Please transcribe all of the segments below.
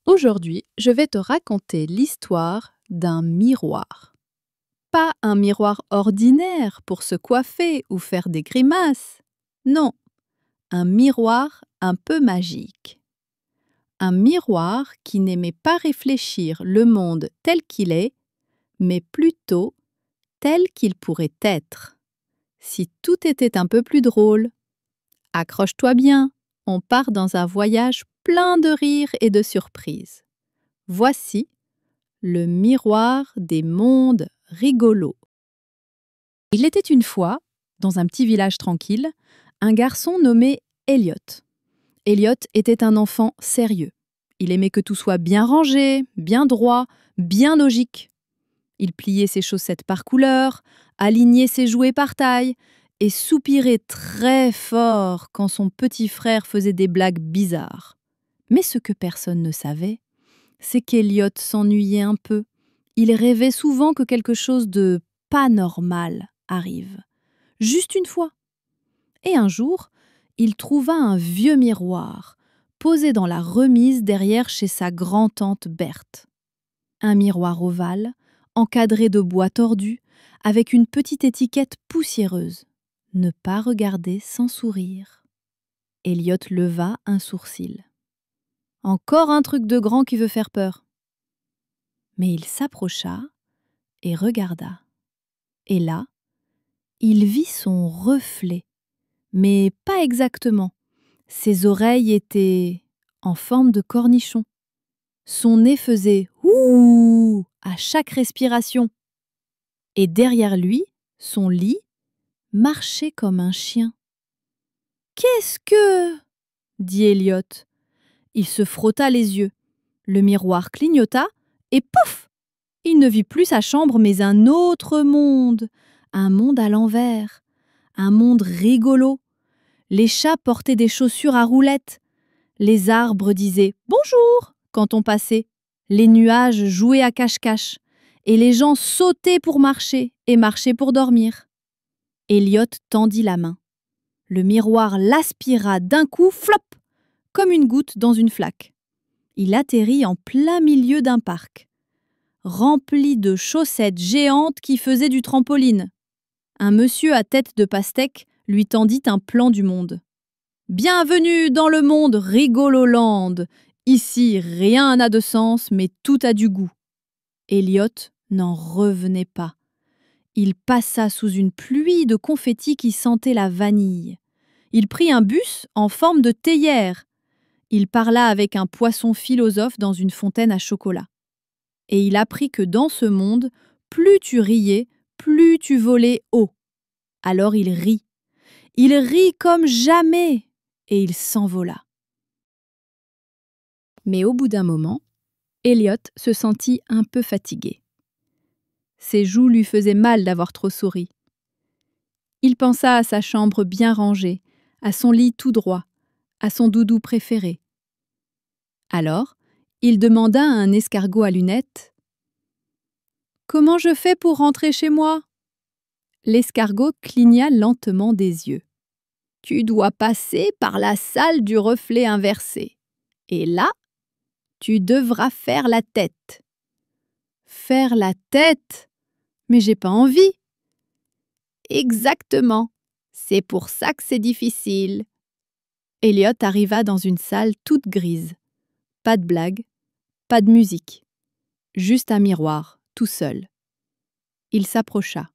Aujourd'hui, je vais te raconter l'histoire d'un miroir. Pas un miroir ordinaire pour se coiffer ou faire des grimaces. Non, un miroir un peu magique. Un miroir qui n'aimait pas réfléchir le monde tel qu'il est, mais plutôt tel qu'il pourrait être. Si tout était un peu plus drôle. Accroche-toi bien, on part dans un voyage plein de rires et de surprises. Voici le miroir des mondes rigolos. Il était une fois, dans un petit village tranquille, un garçon nommé Elliot. Elliot était un enfant sérieux. Il aimait que tout soit bien rangé, bien droit, bien logique. Il pliait ses chaussettes par couleur, alignait ses jouets par taille et soupirait très fort quand son petit frère faisait des blagues bizarres. Mais ce que personne ne savait, c'est qu'Elliot s'ennuyait un peu. Il rêvait souvent que quelque chose de pas normal arrive. Juste une fois. Et un jour, il trouva un vieux miroir, posé dans la remise derrière chez sa grand-tante Berthe. Un miroir ovale, encadré de bois tordu, avec une petite étiquette poussiéreuse. Ne pas regarder sans sourire. Elliot leva un sourcil. Encore un truc de grand qui veut faire peur. Mais il s'approcha et regarda. Et là, il vit son reflet, mais pas exactement. Ses oreilles étaient en forme de cornichon. Son nez faisait « ouh » à chaque respiration. Et derrière lui, son lit marchait comme un chien. « Qu'est-ce que… » dit Elliot. Il se frotta les yeux. Le miroir clignota et pouf ! Il ne vit plus sa chambre, mais un autre monde. Un monde à l'envers. Un monde rigolo. Les chats portaient des chaussures à roulettes. Les arbres disaient « bonjour » quand on passait. Les nuages jouaient à cache-cache. Et les gens sautaient pour marcher et marchaient pour dormir. Elliot tendit la main. Le miroir l'aspira d'un coup, flop, comme une goutte dans une flaque. Il atterrit en plein milieu d'un parc, rempli de chaussettes géantes qui faisaient du trampoline. Un monsieur à tête de pastèque lui tendit un plan du monde. « Bienvenue dans le monde Rigololand. Ici, rien n'a de sens, mais tout a du goût. » Elliot n'en revenait pas. Il passa sous une pluie de confettis qui sentait la vanille. Il prit un bus en forme de théière. Il parla avec un poisson philosophe dans une fontaine à chocolat. Et il apprit que dans ce monde, plus tu riais, plus tu volais haut. Alors il rit. Il rit comme jamais, et il s'envola. Mais au bout d'un moment, Elliot se sentit un peu fatigué. Ses joues lui faisaient mal d'avoir trop souri. Il pensa à sa chambre bien rangée, à son lit tout droit, à son doudou préféré. Alors, il demanda à un escargot à lunettes « Comment je fais pour rentrer chez moi ?» L'escargot cligna lentement des yeux. « Tu dois passer par la salle du reflet inversé. Et là, tu devras faire la tête. »« Faire la tête ? Mais j'ai pas envie. » »« Exactement. C'est pour ça que c'est difficile. » Elliot arriva dans une salle toute grise. Pas de blague, pas de musique. Juste un miroir, tout seul. Il s'approcha.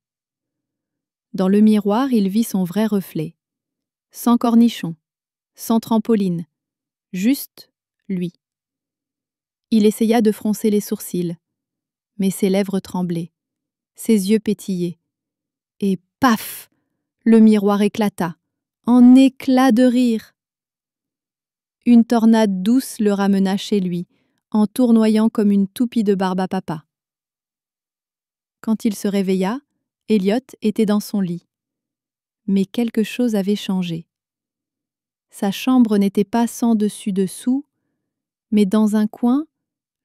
Dans le miroir, il vit son vrai reflet. Sans cornichon, sans trampoline, juste lui. Il essaya de froncer les sourcils, mais ses lèvres tremblaient, ses yeux pétillaient. Et paf ! Le miroir éclata, en éclats de rire. Une tornade douce le ramena chez lui, en tournoyant comme une toupie de barbe à papa. Quand il se réveilla, Elliot était dans son lit. Mais quelque chose avait changé. Sa chambre n'était pas sans dessus-dessous, mais dans un coin,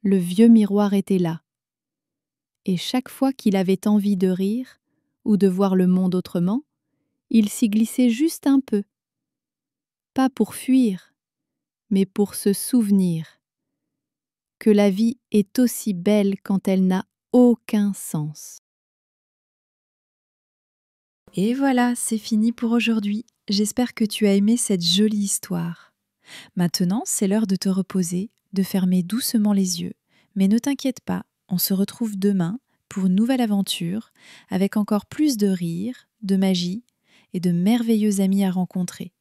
le vieux miroir était là. Et chaque fois qu'il avait envie de rire, ou de voir le monde autrement, il s'y glissait juste un peu. Pas pour fuir, mais pour se souvenir. que la vie est aussi belle quand elle n'a aucun sens. Et voilà, c'est fini pour aujourd'hui. J'espère que tu as aimé cette jolie histoire. Maintenant, c'est l'heure de te reposer, de fermer doucement les yeux. Mais ne t'inquiète pas, on se retrouve demain pour une nouvelle aventure, avec encore plus de rire, de magie et de merveilleux amis à rencontrer.